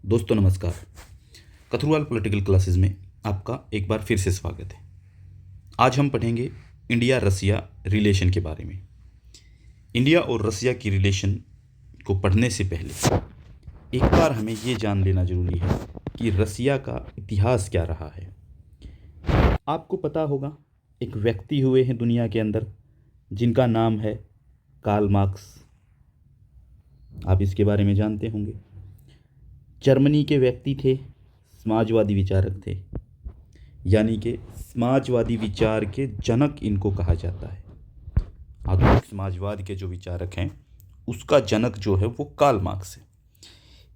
दोस्तों नमस्कार। कथुरवाल political classes में आपका एक बार फिर से स्वागत है। आज हम पढ़ेंगे इंडिया रसिया रिलेशन के बारे में। इंडिया और रसिया की रिलेशन को पढ़ने से पहले एक बार हमें ये जान लेना जरूरी है कि रसिया का इतिहास क्या रहा है। आपको पता होगा, एक व्यक्ति हुए हैं दुनिया के अंदर जिनका नाम है कार्ल मार्क्स। आप इसके बारे में जानते होंगे। जर्मनी के व्यक्ति थे, समाजवादी विचारक थे, यानी कि समाजवादी विचार के जनक इनको कहा जाता है। आधुनिक समाजवाद के जो विचारक हैं उसका जनक जो है वो कार्ल मार्क्स है।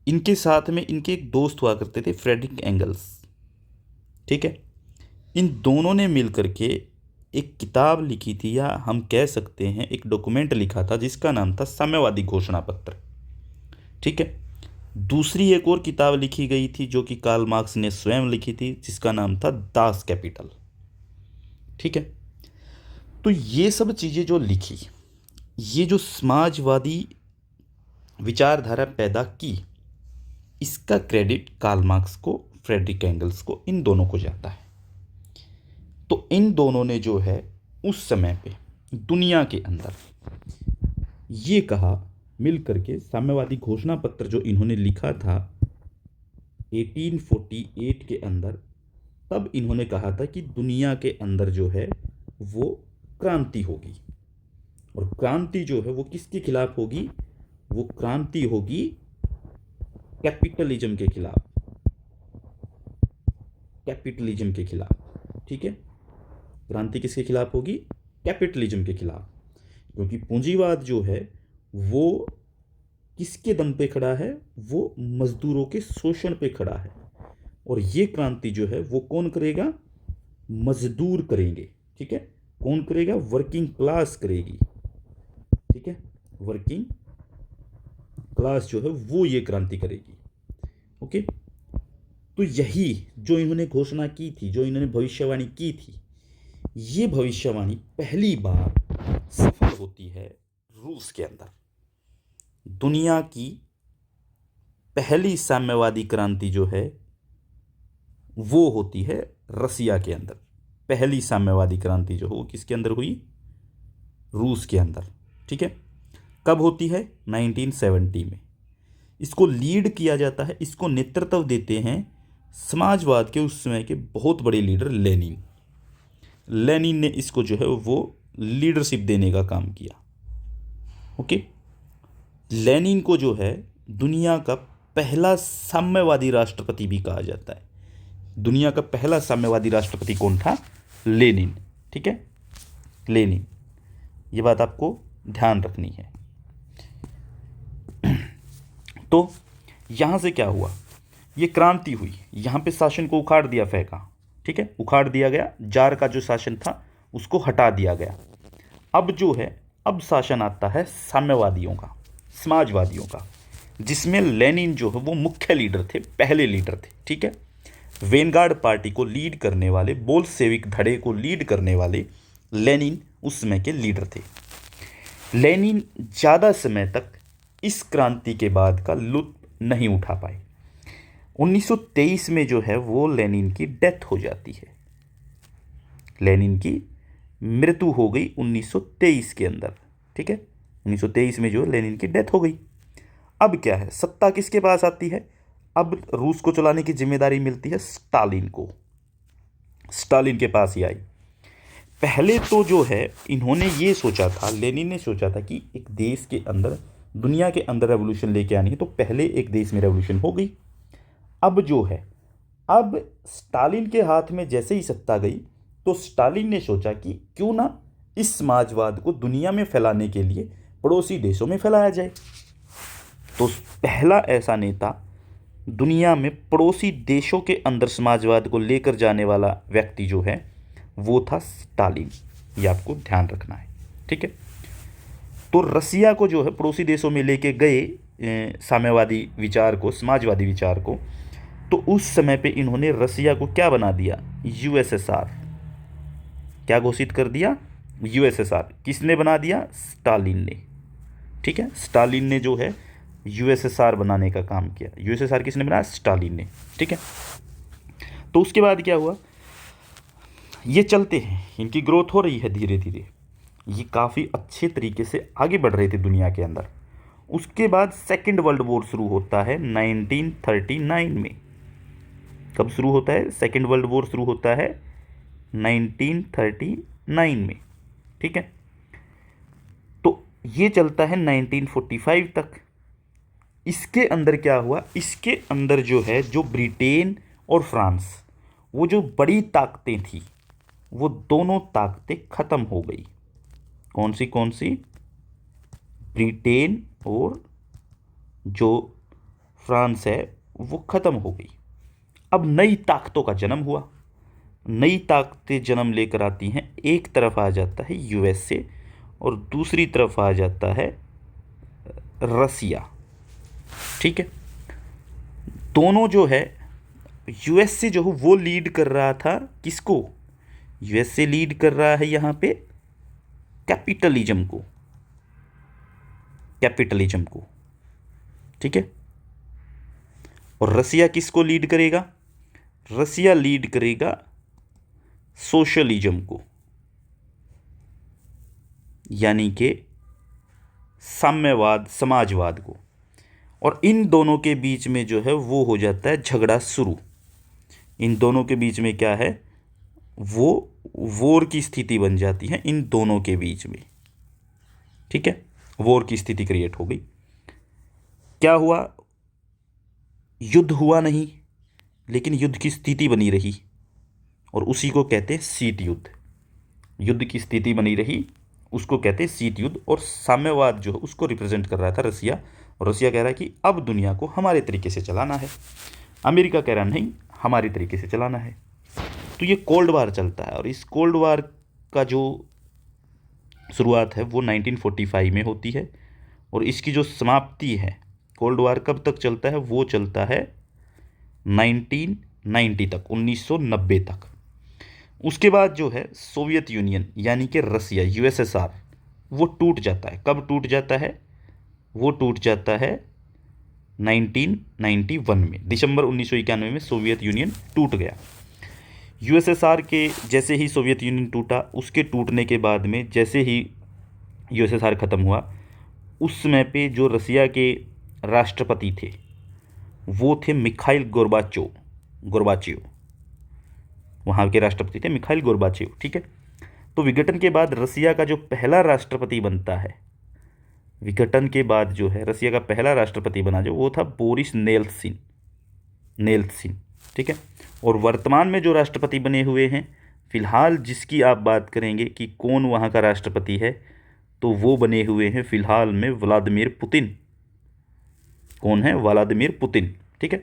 इनके साथ में इनके एक दोस्त हुआ करते थे, फ्रेडरिक एंगल्स। ठीक है, इन दोनों ने मिलकर के एक किताब लिखी थी, या हम कह सकते हैं एक डॉक्यूमेंट लिखा था जिसका नाम था साम्यवादी घोषणा पत्र। ठीक है, दूसरी एक और किताब लिखी गई थी जो कि कार्ल मार्क्स ने स्वयं लिखी थी, जिसका नाम था दास कैपिटल। ठीक है, तो ये सब चीज़ें जो लिखी, ये जो समाजवादी विचारधारा पैदा की, इसका क्रेडिट कार्ल मार्क्स को, फ्रेडरिक एंगल्स को, इन दोनों को जाता है। तो इन दोनों ने जो है उस समय पे दुनिया के अंदर ये कहा मिल करके, साम्यवादी घोषणा पत्र जो इन्होंने लिखा था 1848 के अंदर, तब इन्होंने कहा था कि दुनिया के अंदर जो है वो क्रांति होगी। और क्रांति जो है वो किसके खिलाफ होगी? वो क्रांति होगी कैपिटलिज्म के खिलाफ। कैपिटलिज्म के खिलाफ। ठीक है, क्रांति किसके खिलाफ होगी? कैपिटलिज्म के खिलाफ। क्योंकि पूंजीवाद जो है वो किसके दम पे खड़ा है? वो मजदूरों के शोषण पे खड़ा है। और ये क्रांति जो है वो कौन करेगा? मजदूर करेंगे। ठीक है, कौन करेगा? वर्किंग क्लास करेगी। ठीक है, वर्किंग क्लास जो है वो ये क्रांति करेगी। ओके, तो यही जो इन्होंने घोषणा की थी, जो इन्होंने भविष्यवाणी की थी, ये भविष्यवाणी पहली बार सफल होती है रूस के अंदर। दुनिया की पहली साम्यवादी क्रांति जो है वो होती है रसिया के अंदर। पहली साम्यवादी क्रांति जो हो किसके अंदर हुई? रूस के अंदर। ठीक है, कब होती है? 1970 में। इसको लीड किया जाता है, इसको नेतृत्व देते हैं समाजवाद के उस समय के बहुत बड़े लीडर लेनिन। लेनिन ने इसको जो है वो लीडरशिप देने का काम किया। ओके, लेनिन को जो है दुनिया का पहला साम्यवादी राष्ट्रपति भी कहा जाता है। दुनिया का पहला साम्यवादी राष्ट्रपति कौन था? लेनिन। ठीक है, लेनिन। ये बात आपको ध्यान रखनी है। तो यहां से क्या हुआ? ये क्रांति हुई, यहां पे शासन को उखाड़ दिया, फेंका। ठीक है, उखाड़ दिया गया। जार का जो शासन था उसको हटा दिया गया। अब जो है, अब शासन आता है साम्यवादियों का, समाजवादियों का, जिसमें लेनिन जो है वो मुख्य लीडर थे, पहले लीडर थे। ठीक है, वेनगार्ड पार्टी को लीड करने वाले, बोल्शेविक धड़े को लीड करने वाले लेनिन उस समय के लीडर थे। लेनिन ज़्यादा समय तक इस क्रांति के बाद का लुत्फ नहीं उठा पाए। 1923 में जो है वो लेनिन की डेथ हो जाती है। लेनिन की मृत्यु हो गई 1923 के अंदर। ठीक है, 1923 में जो लेनिन की डेथ हो गई। अब क्या है? सत्ता किसके पास आती है? अब रूस को चलाने की जिम्मेदारी मिलती है स्टालिन को। स्टालिन के पास ही आई। पहले तो जो है इन्होंने ये सोचा था, लेनिन ने सोचा था कि एक देश के अंदर, दुनिया के अंदर रेवोल्यूशन लेके आनी है, तो पहले एक देश में रेवोल्यूशन हो गई। अब जो है, अब स्टालिन के हाथ में जैसे ही सत्ता गई, तो स्टालिन ने सोचा कि क्यों ना इस समाजवाद को दुनिया में फैलाने के लिए पड़ोसी देशों में फैलाया जाए। तो पहला ऐसा नेता दुनिया में पड़ोसी देशों के अंदर समाजवाद को लेकर जाने वाला व्यक्ति जो है वो था स्टालिन। ये आपको ध्यान रखना है। ठीक है, तो रसिया को जो है पड़ोसी देशों में लेके गए साम्यवादी विचार को, समाजवादी विचार को। तो उस समय पे इन्होंने रसिया को क्या बना दिया? यूएसएसआर। क्या घोषित कर दिया? यूएसएसआर। किसने बना दिया? स्टालिन ने। ठीक है, स्टालिन ने जो है यूएसएसआर बनाने का काम किया। यूएसएसआर किसने बनाया? स्टालिन ने। ठीक है, तो उसके बाद क्या हुआ, ये चलते हैं, इनकी ग्रोथ हो रही है धीरे धीरे, ये काफ़ी अच्छे तरीके से आगे बढ़ रहे थे दुनिया के अंदर। उसके बाद सेकेंड वर्ल्ड वॉर शुरू होता है 1939 में। कब शुरू होता है? सेकेंड वर्ल्ड वॉर शुरू होता है 1939 में। ठीक है, तो ये चलता है 1945 तक। इसके अंदर क्या हुआ, इसके अंदर जो है, जो ब्रिटेन और फ्रांस, वो जो बड़ी ताकतें थी, वो दोनों ताकतें खत्म हो गई। कौन सी कौन सी? ब्रिटेन और जो फ्रांस है वो खत्म हो गई। अब नई ताकतों का जन्म हुआ। नई ताकतें जन्म लेकर आती हैं। एक तरफ आ जाता है यूएसए और दूसरी तरफ आ जाता है रसिया। ठीक है, दोनों जो है, यूएसए जो है वो लीड कर रहा था किसको? यूएसए लीड कर रहा है यहाँ पे कैपिटलिज्म को, कैपिटलिज्म को। ठीक है, और रसिया किसको लीड करेगा? रसिया लीड करेगा सोशलिज्म को, यानी कि साम्यवाद, समाजवाद को। और इन दोनों के बीच में जो है वो हो जाता है झगड़ा शुरू। इन दोनों के बीच में क्या है, वो वॉर की स्थिति बन जाती है इन दोनों के बीच में। ठीक है, वॉर की स्थिति क्रिएट हो गई। क्या हुआ? युद्ध हुआ नहीं, लेकिन युद्ध की स्थिति बनी रही, और उसी को कहते हैं शीत युद्ध। युद्ध की स्थिति बनी रही, उसको कहते हैं शीत युद्ध। और साम्यवाद जो है उसको रिप्रेजेंट कर रहा था रसिया, और रसिया कह रहा है कि अब दुनिया को हमारे तरीके से चलाना है। अमेरिका कह रहा नहीं, हमारे तरीके से चलाना है। तो ये कोल्ड वार चलता है, और इस कोल्ड वार का जो शुरुआत है वो 1945 में होती है, और इसकी जो समाप्ति है, कोल्ड वार कब तक चलता है? वो चलता है 1990 तक, 1990 तक। उसके बाद जो है सोवियत यूनियन यानी कि रसिया, यूएसएसआर, वो टूट जाता है। कब टूट जाता है? वो टूट जाता है 1991 में, दिसंबर 1991 में सोवियत यूनियन टूट गया। यूएसएसआर के जैसे ही सोवियत यूनियन टूटा, उसके टूटने के बाद में जैसे ही यूएसएसआर ख़त्म हुआ, उस समय पे जो रसिया के राष्ट्रपति थे वो थे मिखाइल गोर्बाचेव। वहाँ के राष्ट्रपति थे मिखाइल गोर्बाचेव। ठीक है, तो विघटन के बाद रसिया का जो पहला राष्ट्रपति बनता है, विघटन के बाद जो है रसिया का पहला राष्ट्रपति बना जो, वो था बोरिस नेल्त्सिन। ठीक है, और वर्तमान में जो राष्ट्रपति बने हुए हैं फिलहाल, जिसकी आप बात करेंगे कि कौन वहाँ का राष्ट्रपति है, तो वो बने हुए हैं फिलहाल में व्लादिमीर पुतिन। कौन है? Vladimir Putin. ठीक है,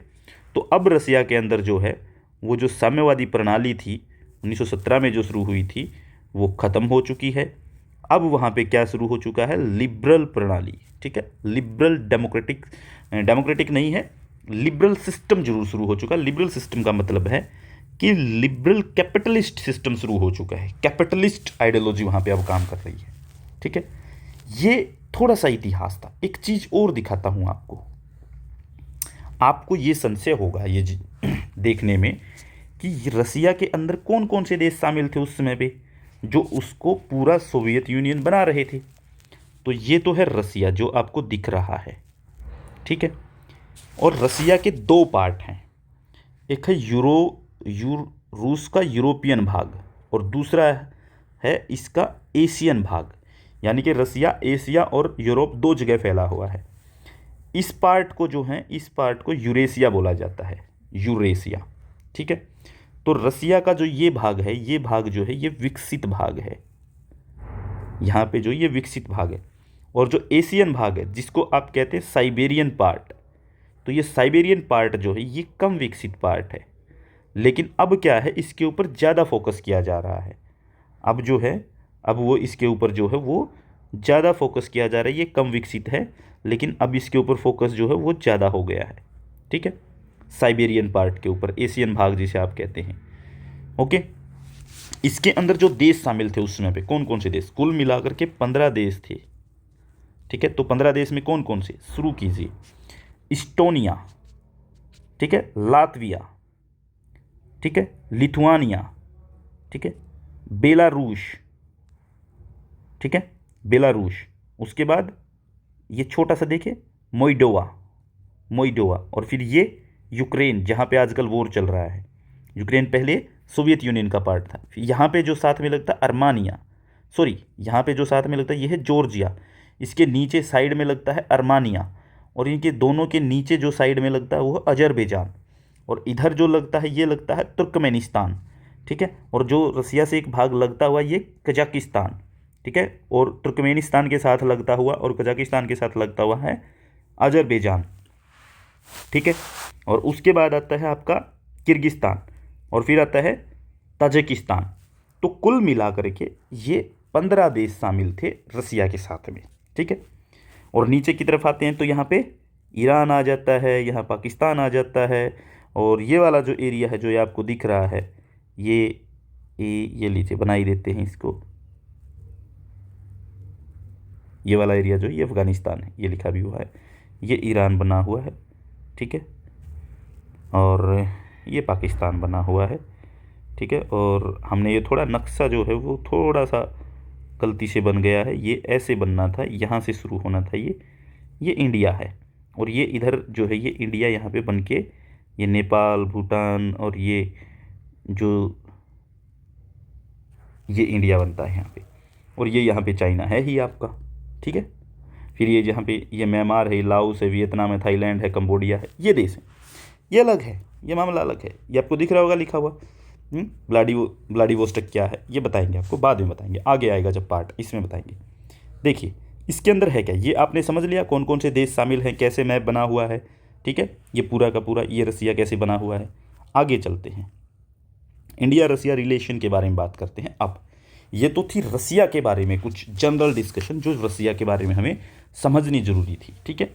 तो अब रसिया के अंदर जो है वो जो साम्यवादी प्रणाली थी 1917 में जो शुरू हुई थी, वो ख़त्म हो चुकी है। अब वहाँ पे क्या शुरू हो चुका है? लिबरल प्रणाली। ठीक है, लिबरल डेमोक्रेटिक नहीं है, लिबरल सिस्टम जरूर शुरू हो चुका है। लिबरल सिस्टम का मतलब है कि लिबरल कैपिटलिस्ट सिस्टम शुरू हो चुका है। कैपिटलिस्ट आइडियोलॉजी वहाँ पे अब काम कर रही है। ठीक है, ये थोड़ा सा इतिहास था। एक चीज़ और दिखाता हूँ आपको ये संशय होगा ये देखने में कि रसिया के अंदर कौन कौन से देश शामिल थे उस समय पे, जो उसको पूरा सोवियत यूनियन बना रहे थे। तो ये तो है रसिया जो आपको दिख रहा है। ठीक है, और रसिया के दो पार्ट हैं, एक है रूस का यूरोपियन भाग, और दूसरा है इसका एशियन भाग, यानी कि रसिया एशिया और यूरोप दो जगह फैला हुआ है। इस पार्ट को जो है, इस पार्ट को यूरेशिया बोला जाता है, यूरेशिया। ठीक है, तो रसिया का जो ये भाग है, ये भाग जो है ये विकसित भाग है, यहाँ पे जो ये विकसित भाग है। और जो एशियन भाग है जिसको आप कहते हैं साइबेरियन पार्ट, तो ये साइबेरियन पार्ट जो है ये कम विकसित पार्ट है। लेकिन अब क्या है, इसके ऊपर ज़्यादा फोकस किया जा रहा है। अब जो है, अब वो इसके ऊपर जो है वो ज़्यादा फोकस किया जा रहा है। ये कम विकसित है, लेकिन अब इसके ऊपर फोकस जो है वो ज़्यादा हो गया है। ठीक है, साइबेरियन पार्ट के ऊपर, एशियन भाग जिसे आप कहते हैं। ओके, इसके अंदर जो देश शामिल थे उस समय पे, कौन कौन से देश? कुल मिलाकर के 15 देश थे। ठीक है। तो 15 देश में कौन कौन से शुरू कीजिए? इस्टोनिया, ठीक है, लातविया, ठीक है, लिथुआनिया, ठीक है, बेलारूस, ठीक है, बेलारूस। उसके बाद ये छोटा सा देखिए मोल्डोवा, मोल्डोवा। और फिर ये यूक्रेन, जहाँ पे आजकल वॉर चल रहा है। यूक्रेन पहले सोवियत यूनियन का पार्ट था। फिर यहाँ पे जो साथ में लगता है अर्मानिया, सॉरी यहाँ पे जो साथ में लगता है ये है जॉर्जिया। इसके नीचे साइड में लगता है अर्मानिया, और इनके दोनों के नीचे जो साइड में लगता है वो अजरबैजान। और इधर जो लगता है ये लगता है तुर्कमेनिस्तान, ठीक है। और जो रसिया से एक भाग लगता हुआ ये कजाकिस्तान, ठीक है। और तुर्कमेनिस्तान के साथ लगता हुआ और कजाकिस्तान के साथ लगता हुआ है अजरबैजान, ठीक है। और उसके बाद आता है आपका किर्गिस्तान, और फिर आता है ताजिकिस्तान। तो कुल मिलाकर के ये 15 देश शामिल थे रसिया के साथ में, ठीक है। और नीचे की तरफ आते हैं तो यहाँ पे ईरान आ जाता है, यहाँ पाकिस्तान आ जाता है। और ये वाला जो एरिया है जो ये आपको दिख रहा है ये लीजिए बना ही देते हैं इसको। ये वाला एरिया जो ये अफ़गानिस्तान है, ये लिखा भी हुआ है। ये ईरान बना हुआ है, ठीक है। और ये पाकिस्तान बना हुआ है, ठीक है। और हमने ये थोड़ा नक्शा जो है वो थोड़ा सा गलती से बन गया है। ये ऐसे बनना था, यहाँ से शुरू होना था। ये इंडिया है, और ये इधर जो है ये इंडिया यहाँ पे बन के ये नेपाल, भूटान, और ये जो ये इंडिया बनता है यहाँ पे। और ये यहाँ पे चाइना है ही आपका, ठीक है। फिर ये जहाँ पे ये म्यांमार है, लाओस है, वियतनाम है, थाईलैंड है, कंबोडिया है, ये देश है। ये अलग है, ये मामला अलग है। ये आपको दिख रहा होगा लिखा हुआ व्लादिवोस्टोक क्या है, ये बताएंगे आपको, बाद में बताएंगे, आगे आएगा जब पार्ट इसमें बताएंगे। देखिए इसके अंदर है क्या, ये आपने समझ लिया कौन कौन से देश शामिल हैं, कैसे मैप बना हुआ है, ठीक है। ये पूरा का पूरा ये रसिया कैसे बना हुआ है। आगे चलते हैं, इंडिया रसिया रिलेशन के बारे में बात करते हैं। अब ये तो थी रसिया के बारे में कुछ जनरल डिस्कशन जो रसिया के बारे में हमें समझनी जरूरी थी, ठीक है।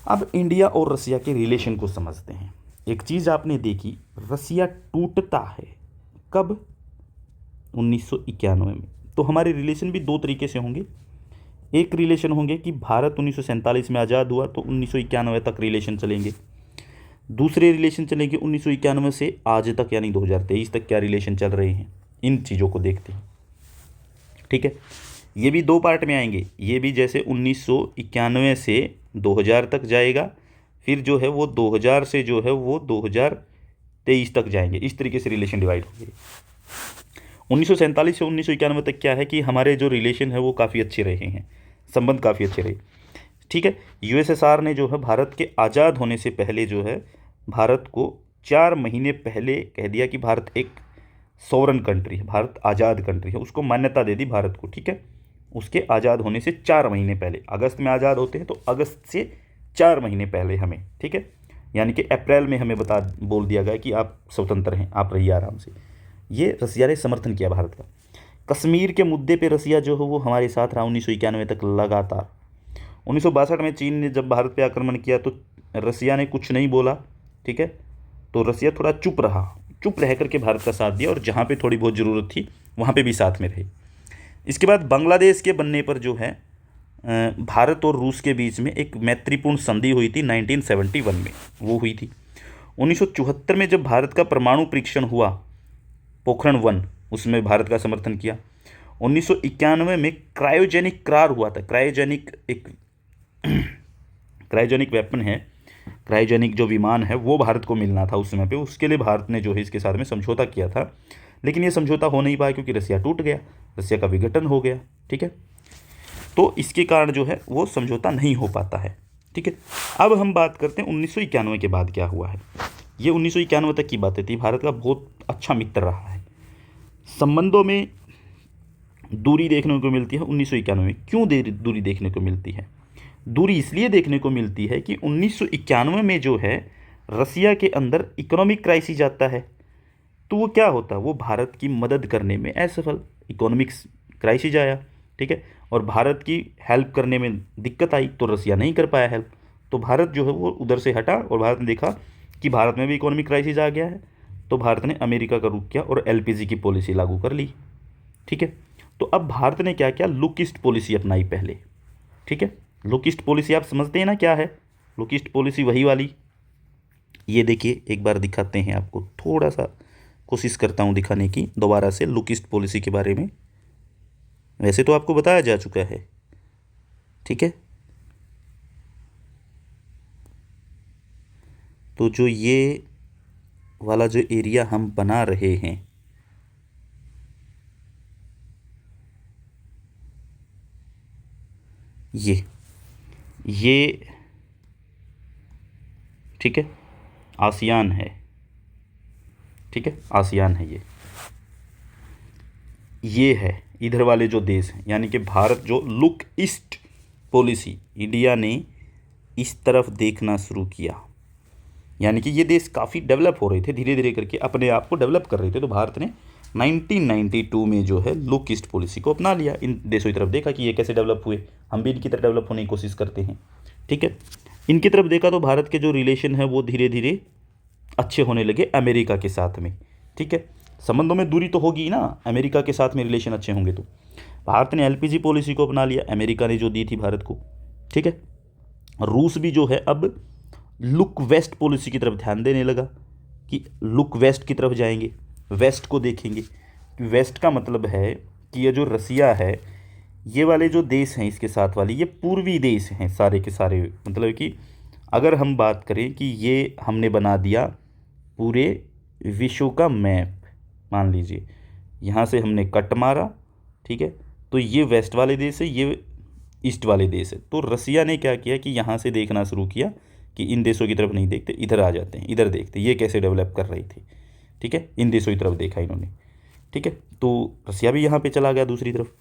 अब इंडिया और रसिया के रिलेशन को समझते हैं। एक चीज़ आपने देखी, रसिया टूटता है कब? 1991 में। तो हमारे रिलेशन भी दो तरीके से होंगे। एक रिलेशन होंगे कि भारत 1947 में आज़ाद हुआ तो 1991 तक रिलेशन चलेंगे। दूसरे रिलेशन चलेंगे 1991 से आज तक, यानी 2023 तक क्या रिलेशन चल रहे हैं। इन चीज़ों को देखते हैं, ठीक है। ये भी दो पार्ट में आएंगे। ये भी जैसे 1991 से 2000 तक जाएगा, फिर जो है वो 2000 से जो है वो 2023 तक जाएंगे। इस तरीके से रिलेशन डिवाइड होंगे। 1947 से 1991 तक क्या है कि हमारे जो रिलेशन है वो काफ़ी अच्छे रहे हैं, संबंध काफ़ी अच्छे रहे, ठीक है। यूएसएसआर ने जो है भारत के आज़ाद होने से पहले जो है भारत को 4 महीने पहले कह दिया कि भारत एक सॉवरन कंट्री है, भारत आज़ाद कंट्री है, उसको मान्यता दे दी भारत को, ठीक है। उसके आज़ाद होने से 4 महीने पहले, अगस्त में आज़ाद होते हैं तो अगस्त से 4 महीने पहले हमें, ठीक है, यानी कि अप्रैल में हमें बोल दिया गया कि आप स्वतंत्र हैं, आप रहिए आराम से। ये रसिया ने समर्थन किया भारत का। कश्मीर के मुद्दे पे रसिया जो है वो हमारे साथ रहा 1991 तक लगातार। 1962 में चीन ने जब भारत पे आक्रमण किया तो रसिया ने कुछ नहीं बोला, ठीक है। तो रसिया थोड़ा चुप रहा, चुप रह करके भारत का साथ दिया, और जहाँ पे थोड़ी बहुत ज़रूरत थी वहाँ पे भी साथ में रहे। इसके बाद बांग्लादेश के बनने पर जो है भारत और रूस के बीच में एक मैत्रीपूर्ण संधि हुई थी 1971 में, वो हुई थी। 1974 में जब भारत का परमाणु परीक्षण हुआ पोखरण 1, उसमें भारत का समर्थन किया। 1991 में क्रायोजेनिक करार हुआ था। क्रायोजेनिक एक क्रायोजेनिक वेपन है, क्रायोजेनिक जो विमान है वो भारत को मिलना था उस समय पे। उसके लिए भारत ने जो है इसके साथ में समझौता किया था, लेकिन ये समझौता हो नहीं पाया क्योंकि रसिया टूट गया, रसिया का विघटन हो गया, ठीक है। तो इसके कारण जो है वो समझौता नहीं हो पाता है, ठीक है। अब हम बात करते हैं 1991 के बाद क्या हुआ है। ये 1991 तक की बातें थी। भारत का बहुत अच्छा मित्र रहा है, संबंधों में दूरी देखने को मिलती है 1991 में। क्यों दूरी देखने को मिलती है? दूरी इसलिए देखने को मिलती है कि 1991 में जो है रसिया के अंदर इकोनॉमिक क्राइसिस आता है, तो वो क्या होता है, वो भारत की मदद करने में असफल, इकोनॉमिक्स क्राइसिस आया, ठीक है। और भारत की हेल्प करने में दिक्कत आई तो रसिया नहीं कर पाया हेल्प, तो भारत जो है वो उधर से हटा, और भारत ने देखा कि भारत में भी इकोनॉमिक क्राइसिस आ गया है, तो भारत ने अमेरिका का रुख किया और एलपीजी की पॉलिसी लागू कर ली, ठीक है। तो अब भारत ने क्या किया, लुक ईस्ट पॉलिसी अपनाई पहले, ठीक है। लुक ईस्ट पॉलिसी आप समझते हैं ना क्या है? लुक ईस्ट पॉलिसी वही वाली, ये देखिए एक बार दिखाते हैं आपको, थोड़ा सा कोशिश करता हूँ दिखाने की दोबारा से लुक ईस्ट पॉलिसी के बारे में। वैसे तो आपको बताया जा चुका है, ठीक है। तो जो ये वाला जो एरिया हम बना रहे हैं, ये ठीक है, आसियान है, ठीक है, आसियान है ये है इधर वाले जो देश हैं, यानी कि भारत जो लुक ईस्ट पॉलिसी इंडिया ने इस तरफ देखना शुरू किया, यानी कि ये देश काफ़ी डेवलप हो रहे थे, धीरे धीरे करके अपने आप को डेवलप कर रहे थे, तो भारत ने 1992 में जो है लुक ईस्ट पॉलिसी को अपना लिया। इन देशों की तरफ देखा कि ये कैसे डेवलप हुए, हम भी इनकी तरफ डेवलप होने की कोशिश करते हैं, ठीक है। इनकी तरफ देखा तो भारत के जो रिलेशन है वो धीरे धीरे अच्छे होने लगे अमेरिका के साथ में, ठीक है। संबंधों में दूरी तो होगी ही ना, अमेरिका के साथ में रिलेशन अच्छे होंगे तो। भारत ने एलपीजी पॉलिसी को अपना लिया, अमेरिका ने जो दी थी भारत को, ठीक है। रूस भी जो है अब लुक वेस्ट पॉलिसी की तरफ ध्यान देने लगा कि लुक वेस्ट की तरफ जाएंगे, वेस्ट को देखेंगे। वेस्ट का मतलब है कि ये जो रसिया है, ये वाले जो देश हैं इसके साथ वाले, ये पूर्वी देश हैं सारे के सारे, मतलब कि अगर हम बात करें कि ये हमने बना दिया पूरे विश्व का मैप, मान लीजिए यहाँ से हमने कट मारा, ठीक है, तो ये वेस्ट वाले देश है, ये ईस्ट वाले देश है। तो रसिया ने क्या किया कि यहाँ से देखना शुरू किया कि इन देशों की तरफ नहीं देखते, इधर आ जाते हैं, इधर देखते ये कैसे डेवलप कर रही थी, ठीक है। इन देशों की तरफ देखा इन्होंने, ठीक है। तो रसिया भी यहाँ पे चला गया दूसरी तरफ।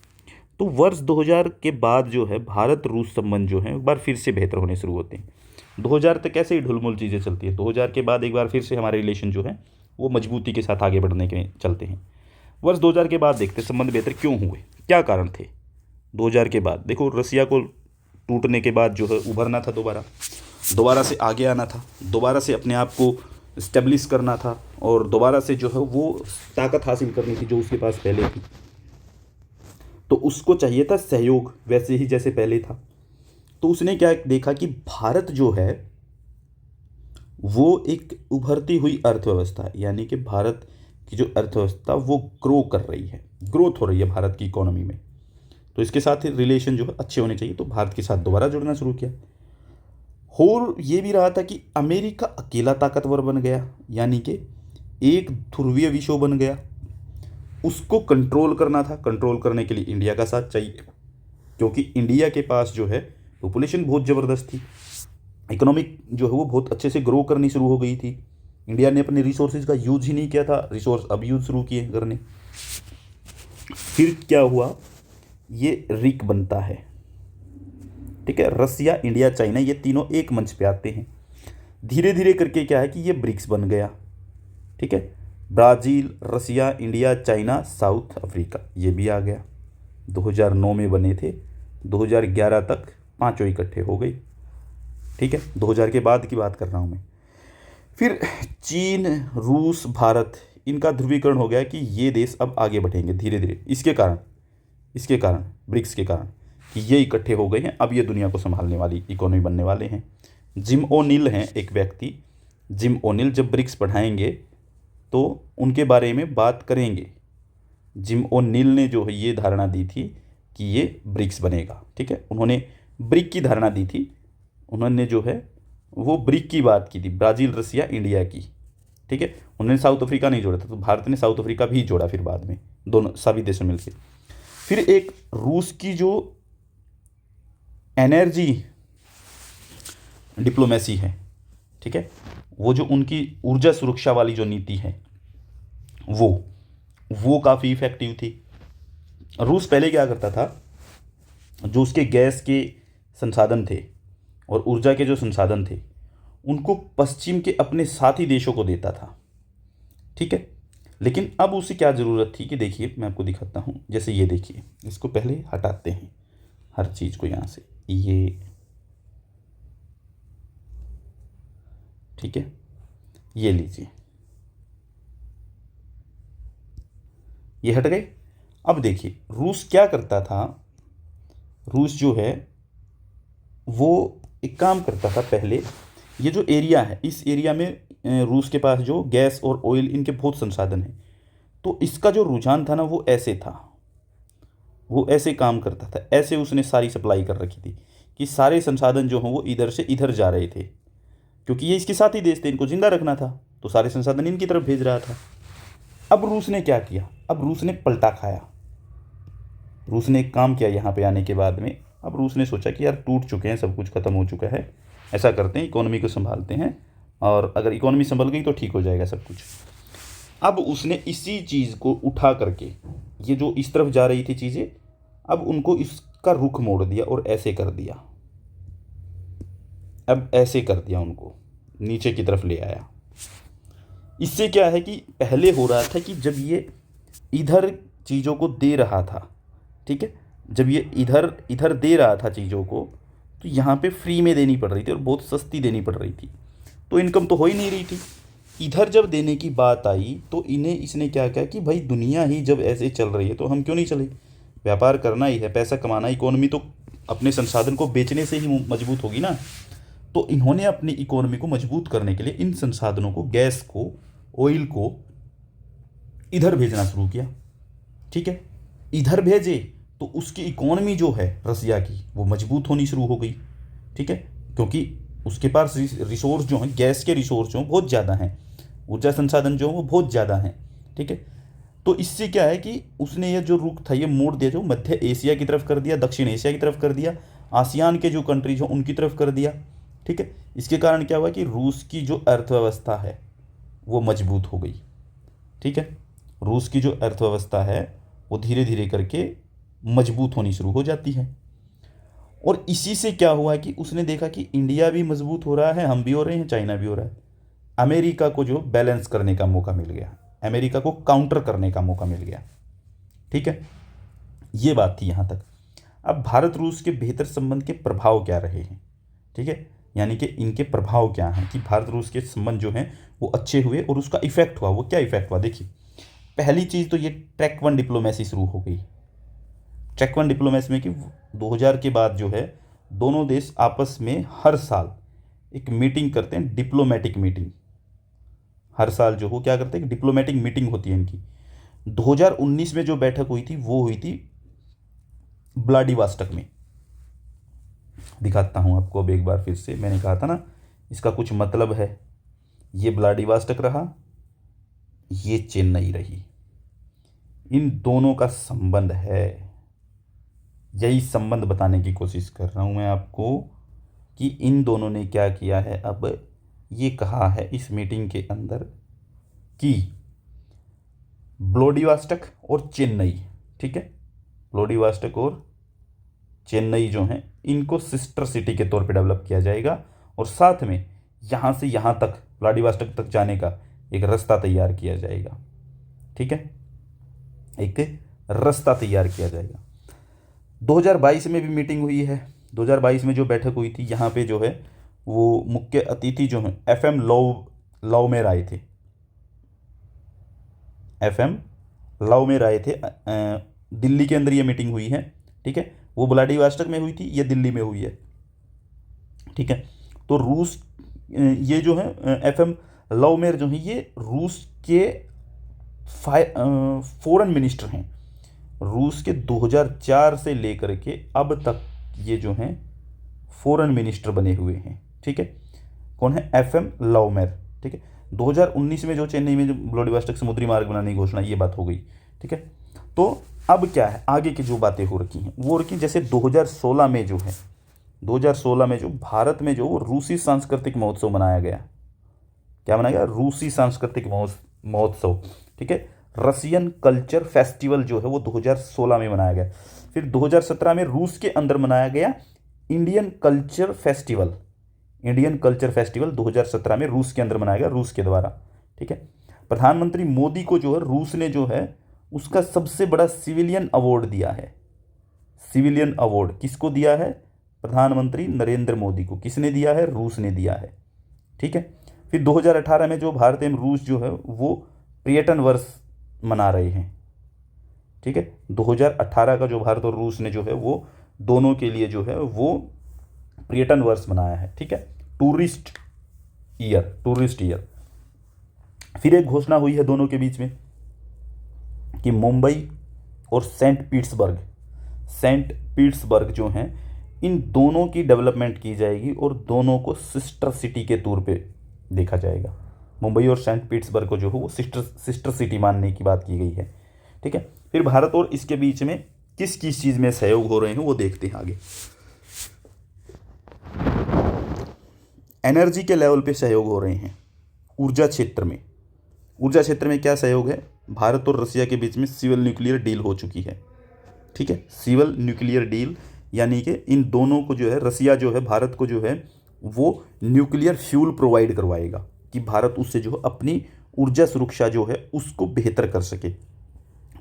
तो वर्ष 2000 के बाद जो है भारत रूस संबंध जो है एक बार फिर से बेहतर होने शुरू होते हैं। 2000 तक ऐसे ही ढुलमुल चीज़ें चलती है, 2000 के बाद एक बार फिर से हमारे रिलेशन जो है वो मजबूती के साथ आगे बढ़ने के चलते हैं। वर्ष 2000 के बाद देखते संबंध बेहतर क्यों हुए, क्या कारण थे। 2000 के बाद देखो, रसिया को टूटने के बाद जो है उभरना था, दोबारा से आगे आना था, दोबारा से अपने आप को स्टेब्लिश करना था, और दोबारा से जो है वो ताकत हासिल करनी थी जो उसके पास पहले थी। तो उसको चाहिए था सहयोग, वैसे ही जैसे पहले था। तो उसने क्या देखा कि भारत जो है वो एक उभरती हुई अर्थव्यवस्था है, यानी कि भारत की जो अर्थव्यवस्था वो ग्रो कर रही है, ग्रोथ हो रही है भारत की इकोनॉमी में। तो इसके साथ ही रिलेशन जो है अच्छे होने चाहिए, तो भारत के साथ दोबारा जुड़ना शुरू किया। और ये भी रहा था कि अमेरिका अकेला ताकतवर बन गया, यानी कि एक ध्रुवीय विश्व बन गया, उसको कंट्रोल करना था। कंट्रोल करने के लिए इंडिया का साथ चाहिए, क्योंकि इंडिया के पास जो है पॉपुलेशन बहुत ज़बरदस्त थी, इकोनॉमिक जो है वो बहुत अच्छे से ग्रो करनी शुरू हो गई थी। इंडिया ने अपने रिसोर्सेज का यूज ही नहीं किया था, रिसोर्स अब यूज शुरू किए करने। फिर क्या हुआ, ये रिक बनता है, ठीक है। रसिया, इंडिया, चाइना, ये तीनों एक मंच पे आते हैं। धीरे धीरे करके क्या है कि ये ब्रिक्स बन गया, ठीक है। ब्राज़ील, रसिया, इंडिया, चाइना, साउथ अफ्रीका, ये भी आ गया। 2009 में बने थे, 2011 तक पांचों इकट्ठे हो गई, ठीक है। 2000 के बाद की बात कर रहा हूँ मैं। फिर चीन, रूस, भारत, इनका ध्रुवीकरण हो गया कि ये देश अब आगे बढ़ेंगे धीरे धीरे। इसके कारण ब्रिक्स के कारण कि ये इकट्ठे हो गए हैं, अब ये दुनिया को संभालने वाली इकोनॉमी बनने वाले हैं। जिम ओनिल हैं एक व्यक्ति, जिम ओनिल जब ब्रिक्स बढ़ाएंगे तो उनके बारे में बात करेंगे। जिम ओनिल ने जो है ये धारणा दी थी कि ये ब्रिक्स बनेगा, ठीक है। उन्होंने ब्रिक की धारणा दी थी, उन्होंने जो है वो ब्रिक की बात की थी, ब्राज़ील, रसिया, इंडिया की, ठीक है। उन्होंने साउथ अफ्रीका नहीं जोड़ा था, तो भारत ने साउथ अफ्रीका भी जोड़ा फिर बाद में, दोनों सभी देशों मिलकर। फिर एक रूस की जो एनर्जी डिप्लोमेसी है, ठीक है, वो जो उनकी ऊर्जा सुरक्षा वाली जो नीति है वो काफ़ी इफेक्टिव थी। रूस पहले क्या करता था, जो उसके गैस के संसाधन थे और ऊर्जा के जो संसाधन थे उनको पश्चिम के अपने साथी देशों को देता था, ठीक है। लेकिन अब उसे क्या ज़रूरत थी कि देखिए मैं आपको दिखाता हूँ, जैसे ये देखिए, इसको पहले हटाते हैं हर चीज़ को यहाँ से, ये ठीक है, ये लीजिए, ये हट गए। अब देखिए रूस क्या करता था, रूस जो है वो एक काम करता था पहले। ये जो एरिया है, इस एरिया में रूस के पास जो गैस और ऑयल इनके बहुत संसाधन हैं। तो इसका जो रुझान था ना वो ऐसे था, वो ऐसे काम करता था, ऐसे उसने सारी सप्लाई कर रखी थी कि सारे संसाधन जो हों वो इधर से इधर जा रहे थे, क्योंकि ये इसके साथ ही देश थे, इनको जिंदा रखना था, तो सारे संसाधन इनकी तरफ भेज रहा था। अब रूस ने क्या किया, अब रूस ने पलटा खाया। रूस ने एक काम किया यहाँ पे आने के बाद में। अब रूस ने सोचा कि यार टूट चुके हैं, सब कुछ ख़त्म हो चुका है, ऐसा करते हैं इकोनॉमी को संभालते हैं, और अगर इकोनॉमी संभल गई तो ठीक हो जाएगा सब कुछ। अब उसने इसी चीज़ को उठा करके, ये जो इस तरफ जा रही थी चीज़ें, अब उनको इसका रुख मोड़ दिया और ऐसे कर दिया। अब ऐसे कर दिया, उनको नीचे की तरफ ले आया। इससे क्या है कि पहले हो रहा था कि जब ये इधर चीज़ों को दे रहा था, ठीक है, जब ये इधर इधर दे रहा था चीज़ों को, तो यहाँ पे फ्री में देनी पड़ रही थी और बहुत सस्ती देनी पड़ रही थी, तो इनकम तो हो ही नहीं रही थी। इधर जब देने की बात आई तो इन्हें इसने क्या किया कि भाई दुनिया ही जब ऐसे चल रही है तो हम क्यों नहीं चले, व्यापार करना ही है, पैसा कमाना, इकोनॉमी तो अपने संसाधन को बेचने से ही मजबूत होगी ना। तो इन्होंने अपनी इकोनॉमी को मजबूत करने के लिए इन संसाधनों को, गैस को, ऑयल को इधर भेजना शुरू किया। ठीक है, इधर भेजे तो उसकी इकोनॉमी जो है रसिया की वो मजबूत होनी शुरू हो गई। ठीक है, क्योंकि उसके पास रिसोर्स जो हैं, गैस के रिसोर्स जो बहुत ज़्यादा हैं, ऊर्जा संसाधन जो हैं वो बहुत ज़्यादा हैं। ठीक है, तो इससे क्या है कि उसने ये जो रुख था ये मोड़ दिया, जो मध्य एशिया की तरफ कर दिया, दक्षिण एशिया की तरफ कर दिया, आसियान के जो कंट्रीज हो उनकी तरफ कर दिया। ठीक है, इसके कारण क्या हुआ कि रूस की जो अर्थव्यवस्था है वो मजबूत हो गई। ठीक है, रूस की जो अर्थव्यवस्था है वो धीरे धीरे करके मजबूत होनी शुरू हो जाती है। और इसी से क्या हुआ कि उसने देखा कि इंडिया भी मजबूत हो रहा है, हम भी हो रहे हैं, चाइना भी हो रहा है। अमेरिका को जो बैलेंस करने का मौका मिल गया, अमेरिका को काउंटर करने का मौका मिल गया। ठीक है, ये बात थी यहाँ तक। अब भारत रूस के बेहतर संबंध के प्रभाव क्या रहे हैं, ठीक है, यानी कि इनके प्रभाव क्या हैं कि भारत रूस के संबंध जो हैं वो अच्छे हुए और उसका इफेक्ट हुआ। वो क्या इफेक्ट हुआ, देखिए, पहली चीज़ तो ये ट्रैक वन डिप्लोमेसी शुरू हो गई। ट्रैक वन डिप्लोमेसी में कि 2000 के बाद जो है दोनों देश आपस में हर साल एक मीटिंग करते हैं, डिप्लोमेटिक मीटिंग। हर साल जो हो क्या करते हैं, डिप्लोमेटिक मीटिंग होती है इनकी। 2019 में जो बैठक हुई थी वो हुई थी व्लादिवोस्टॉक में। दिखाता हूँ आपको अब एक बार फिर से, मैंने कहा था ना इसका कुछ मतलब है। ये व्लादिवोस्टॉक रहा, ये चेन्नई रही, इन दोनों का संबंध है। यही संबंध बताने की कोशिश कर रहा हूँ मैं आपको कि इन दोनों ने क्या किया है। अब ये कहा है इस मीटिंग के अंदर कि व्लादिवोस्टॉक और चेन्नई, ठीक है, व्लादिवोस्टॉक और चेन्नई जो हैं इनको सिस्टर सिटी के तौर पे डेवलप किया जाएगा, और साथ में यहाँ से यहाँ तक व्लादिवोस्टॉक तक जाने का एक रास्ता तैयार किया जाएगा। ठीक है, एक रास्ता तैयार किया जाएगा। 2022 में भी मीटिंग हुई है। 2022 में जो बैठक हुई थी यहाँ पे जो है वो मुख्य अतिथि जो हैं FM लाउमेर आए थे। FM लाउमेर आए थे। दिल्ली के अंदर ये मीटिंग हुई है। ठीक है, वो व्लादिवोस्टॉक में हुई थी, ये दिल्ली में हुई है। ठीक है, तो रूस ये जो है FM लाउमेर जो है ये रूस के फॉरेन मिनिस्टर हैं। रूस के 2004 से लेकर के अब तक ये जो हैं फॉरेन मिनिस्टर बने हुए हैं। ठीक है, कौन है, FM लाउमेर। ठीक है, 2019 में जो चेन्नई में जो व्लादिवोस्टॉक समुद्री मार्ग बनाने की घोषणा, ये बात हो गई। ठीक है, तो अब क्या है, आगे की जो बातें हो रखी हैं वो हो रखी, जैसे 2016 में जो है, 2016 में जो भारत में जो रूसी सांस्कृतिक महोत्सव मनाया गया। क्या मनाया गया, रूसी सांस्कृतिक महोत्सव। ठीक है, रशियन कल्चर फेस्टिवल जो है वो 2016 में मनाया गया। फिर 2017 में रूस के अंदर मनाया गया Indian culture festival. Indian culture festival 2017 में रूस के अंदर मनाया गया, रूस के द्वारा। ठीक है, प्रधानमंत्री मोदी को जो है रूस ने जो है उसका सबसे बड़ा सिविलियन अवार्ड दिया है। सिविलियन अवार्ड किसको दिया है, प्रधानमंत्री नरेंद्र मोदी को। किसने दिया है, रूस ने दिया है। ठीक है, फिर 2018 में जो भारत एवं रूस जो है वो पर्यटन वर्ष मना रहे हैं। ठीक है, 2018 का जो भारत और रूस ने जो है वो दोनों के लिए जो है वो पर्यटन वर्ष बनाया है, ठीक है, टूरिस्ट ईयर। फिर एक घोषणा हुई है दोनों के बीच में कि मुंबई और सेंट पीटर्सबर्ग जो हैं, इन दोनों की डेवलपमेंट की जाएगी और दोनों को सिस्टर सिटी के तौर पे देखा जाएगा। मुंबई और सेंट पीटर्सबर्ग को जो है वो सिस्टर सिटी मानने की बात की गई है, ठीक है। फिर भारत और इसके बीच में किस किस चीज़ में सहयोग हो रहे हैं वो देखते हैं आगे। एनर्जी के लेवल पे सहयोग हो रहे हैं। ऊर्जा क्षेत्र में क्या सहयोग है? भारत और रसिया के बीच में सिविल न्यूक्लियर डील हो चुकी है, ठीक है। सिविल न्यूक्लियर डील यानी कि इन दोनों को जो है, रसिया जो है भारत को जो है वो न्यूक्लियर फ्यूल प्रोवाइड करवाएगा कि भारत उससे जो है अपनी ऊर्जा सुरक्षा जो है उसको बेहतर कर सके,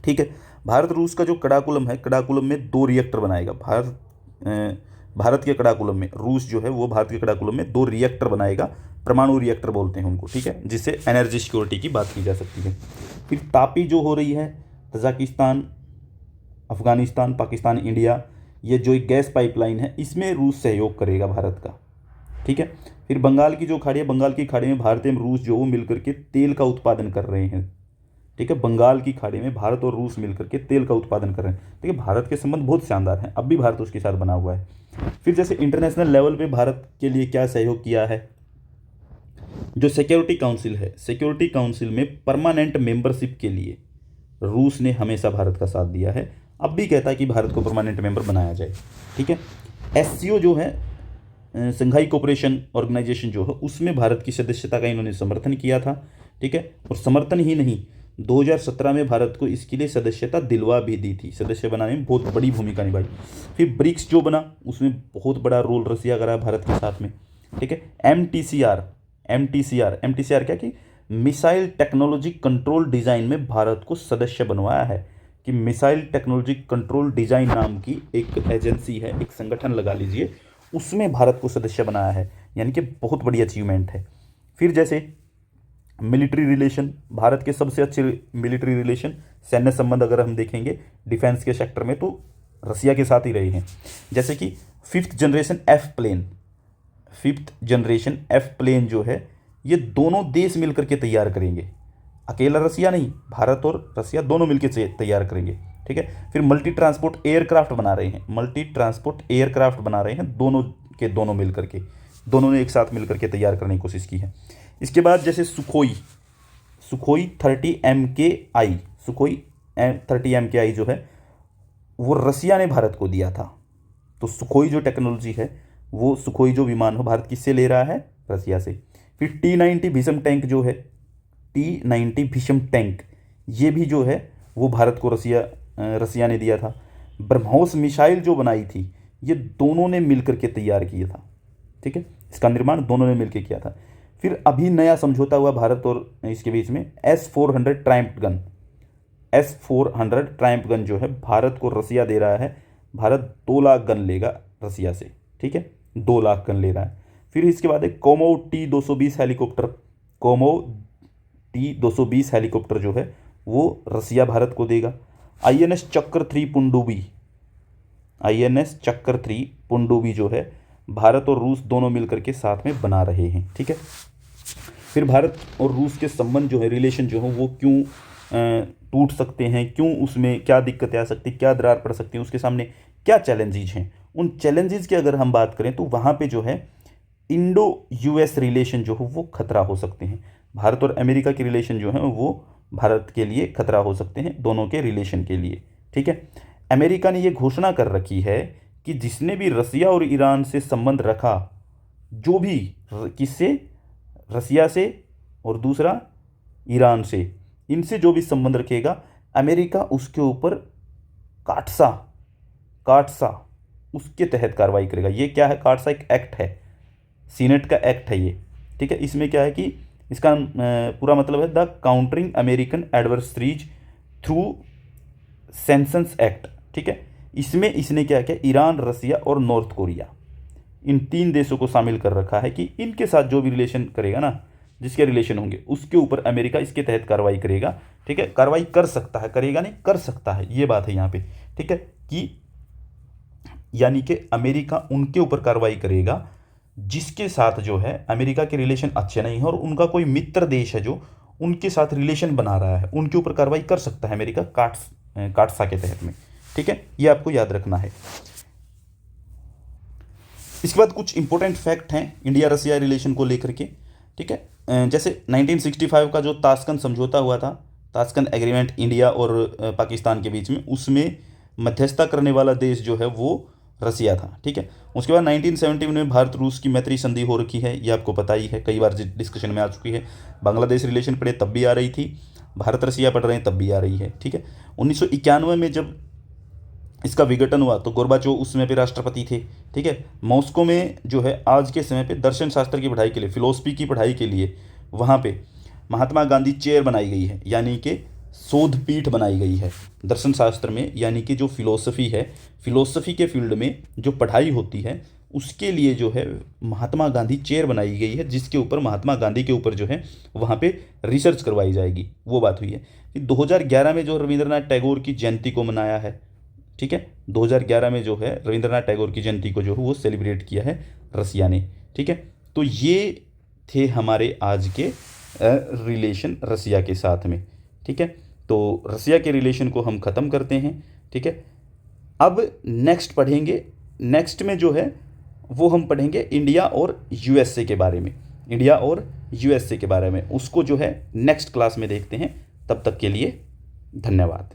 ठीक है। भारत रूस का जो कड़ाकुलम है, कड़ाकुलम में 2 रिएक्टर बनाएगा। भारत के कड़ाकुलम में रूस जो है वो भारत के कड़ाकुलम में 2 रिएक्टर बनाएगा, परमाणु रिएक्टर बोलते हैं उनको, ठीक है, जिससे एनर्जी सिक्योरिटी की बात की जा सकती है। फिर तापी जो हो रही है, तजाकिस्तान, अफगानिस्तान, पाकिस्तान, इंडिया, ये जो एक गैस पाइपलाइन है इसमें रूस सहयोग करेगा भारत का, ठीक है। फिर बंगाल की जो खाड़ी है, बंगाल की खाड़ी में भारत एवं रूस जो वो मिलकर के तेल का उत्पादन कर रहे हैं, ठीक है। बंगाल की खाड़ी में भारत और रूस मिलकर के तेल का उत्पादन कर रहे हैं, ठीक है। भारत के संबंध बहुत शानदार हैं, अब भी भारत उसके साथ बना हुआ है। फिर जैसे इंटरनेशनल लेवल पे भारत के लिए क्या सहयोग किया है, जो सिक्योरिटी काउंसिल है, सिक्योरिटी काउंसिल में परमानेंट मेंबरशिप के लिए रूस ने हमेशा भारत का साथ दिया है, अब भी कहता है कि भारत को परमानेंट मेंबर बनाया जाए, ठीक है। एससीओ जो है, संघाई कोऑपरेशन ऑर्गेनाइजेशन जो है, उसमें भारत की सदस्यता का इन्होंने समर्थन किया था, ठीक है। और समर्थन ही नहीं, 2017 में भारत को इसके लिए सदस्यता दिलवा भी दी थी, सदस्य बनाने में बहुत बड़ी भूमिका निभाई। फिर ब्रिक्स जो बना उसमें बहुत बड़ा रोल रसिया करा भारत के साथ में, ठीक है। एमटीसीआर क्या कि मिसाइल टेक्नोलॉजी कंट्रोल डिज़ाइन में भारत को सदस्य बनवाया है, कि मिसाइल टेक्नोलॉजी कंट्रोल डिज़ाइन नाम की एक एजेंसी है, एक संगठन लगा लीजिए, उसमें भारत को सदस्य बनाया है, यानी कि बहुत बड़ी अचीवमेंट है। फिर जैसे मिलिट्री रिलेशन, भारत के सबसे अच्छे मिलिट्री रिलेशन, सैन्य संबंध अगर हम देखेंगे डिफेंस के सेक्टर में तो रसिया के साथ ही रहे हैं। जैसे कि फिफ्थ जनरेशन एफ प्लेन जो है, ये दोनों देश मिलकर के तैयार करेंगे, अकेला रसिया नहीं, भारत और रसिया दोनों मिलकर तैयार करेंगे, ठीक है। फिर मल्टी ट्रांसपोर्ट एयरक्राफ्ट बना रहे हैं, दोनों के दोनों मिलकर के, दोनों ने एक साथ मिलकर के तैयार करने की कोशिश की है। इसके बाद जैसे सुखोई 30 MKI जो है वो रसिया ने भारत को दिया था। तो सुखोई जो टेक्नोलॉजी है, वो सुखोई जो विमान हो, भारत किससे ले रहा है? रसिया से। फिर T-90 भीषम टैंक जो है, T-90 भीषम टैंक, ये भी जो है वो भारत को रसिया ने दिया था। ब्रह्मोस मिसाइल जो बनाई थी, ये दोनों ने मिलकर के तैयार किया था, ठीक है, इसका निर्माण दोनों ने मिलकर किया था। फिर अभी नया समझौता हुआ भारत और इसके बीच में, S-400 ट्रायम्फ गन जो है भारत को रसिया दे रहा है, भारत 2 लाख गन लेगा रसिया से, ठीक है, 2 लाख गन ले रहा है। फिर इसके बाद एक कोमो T-220 हेलीकॉप्टर जो है वो रसिया भारत को देगा। INS चक्र 3 पुंडुबी जो है भारत और रूस दोनों मिलकर के साथ में बना रहे हैं, ठीक है। फिर भारत और रूस के संबंध जो है, रिलेशन जो है वो क्यों टूट सकते हैं, क्यों उसमें क्या दिक्कतें आ सकती, क्या दरार पड़ सकती है, उसके सामने क्या चैलेंजेज हैं, उन चैलेंजेस की अगर हम बात करें तो वहाँ पे जो है इंडो US रिलेशन जो है वो खतरा हो सकते हैं। भारत और अमेरिका के रिलेशन जो है वो भारत के लिए खतरा हो सकते हैं, दोनों के रिलेशन के लिए, ठीक है। अमेरिका ने ये घोषणा कर रखी है कि जिसने भी रसिया और ईरान से संबंध रखा, जो भी किससे, रसिया से और दूसरा ईरान से, इनसे जो भी संबंध रखेगा, अमेरिका उसके ऊपर काटसा उसके तहत कार्रवाई करेगा। ये क्या है? काटसा एक एक्ट है, सीनेट का एक्ट है ये, ठीक है। इसमें क्या है कि इसका पूरा मतलब है the countering American adversaries through sanctions act, ठीक है। इसमें इसने क्या किया, ईरान, रसिया और नॉर्थ कोरिया, इन 3 देशों को शामिल कर रखा है कि इनके साथ जो भी रिलेशन करेगा ना, जिसके रिलेशन होंगे उसके ऊपर अमेरिका इसके तहत कार्रवाई करेगा, ठीक है। कार्रवाई कर सकता है, करेगा नहीं, कर सकता है, ये बात है यहाँ पे, ठीक है। कि यानी कि अमेरिका उनके ऊपर कार्रवाई करेगा जिसके साथ जो है अमेरिका के रिलेशन अच्छे नहीं है और उनका कोई मित्र देश है जो उनके साथ रिलेशन बना रहा है, उनके ऊपर कार्रवाई कर सकता है अमेरिका काटसा के तहत में। ठीक है, ये आपको याद रखना है। इसके बाद कुछ इंपॉर्टेंट फैक्ट हैं इंडिया रसिया रिलेशन को लेकर के। ठीक है, जैसे 1965 का जो ताशकंद समझौता हुआ था, ताशकंद एग्रीमेंट इंडिया और पाकिस्तान के बीच में, उसमें मध्यस्थता करने वाला देश जो है वो रसिया था। ठीक है, उसके बाद 1971 में भारत रूस की मैत्री संधि हो रखी है, ये आपको पता ही है, कई बार डिस्कशन में आ चुकी है। बांग्लादेश रिलेशन पढ़े तब भी आ रही थी, भारत रसिया पढ़ रहे हैं तब भी आ रही है। ठीक है, 1991 में जब इसका विघटन हुआ तो गोरबाचोव उस समय पे राष्ट्रपति थे। ठीक है, मॉस्को में जो है आज के समय पे दर्शन शास्त्र की पढ़ाई के लिए, फिलोसफी की पढ़ाई के लिए वहाँ पे महात्मा गांधी चेयर बनाई गई है, यानी कि शोध पीठ बनाई गई है दर्शन शास्त्र में, यानी कि जो फिलोसफी है, फिलोसफी के फील्ड में जो पढ़ाई होती है उसके लिए जो है महात्मा गांधी चेयर बनाई गई है, जिसके ऊपर महात्मा गांधी के ऊपर जो है वहाँ पे रिसर्च करवाई जाएगी, वो बात हुई है। 2011 में जो रविंद्रनाथ टैगोर की जयंती को मनाया है। ठीक है, 2011 में जो है रविंद्रनाथ टैगोर की जयंती को जो है वो सेलिब्रेट किया है रसिया ने। ठीक है, तो ये थे हमारे आज के रिलेशन रसिया के साथ में। ठीक है, तो रसिया के रिलेशन को हम ख़त्म करते हैं। ठीक है, अब नेक्स्ट पढ़ेंगे, नेक्स्ट में जो है वो हम पढ़ेंगे इंडिया और यूएसए के बारे में, इंडिया और यूएसए के बारे में, उसको जो है नेक्स्ट क्लास में देखते हैं। तब तक के लिए धन्यवाद।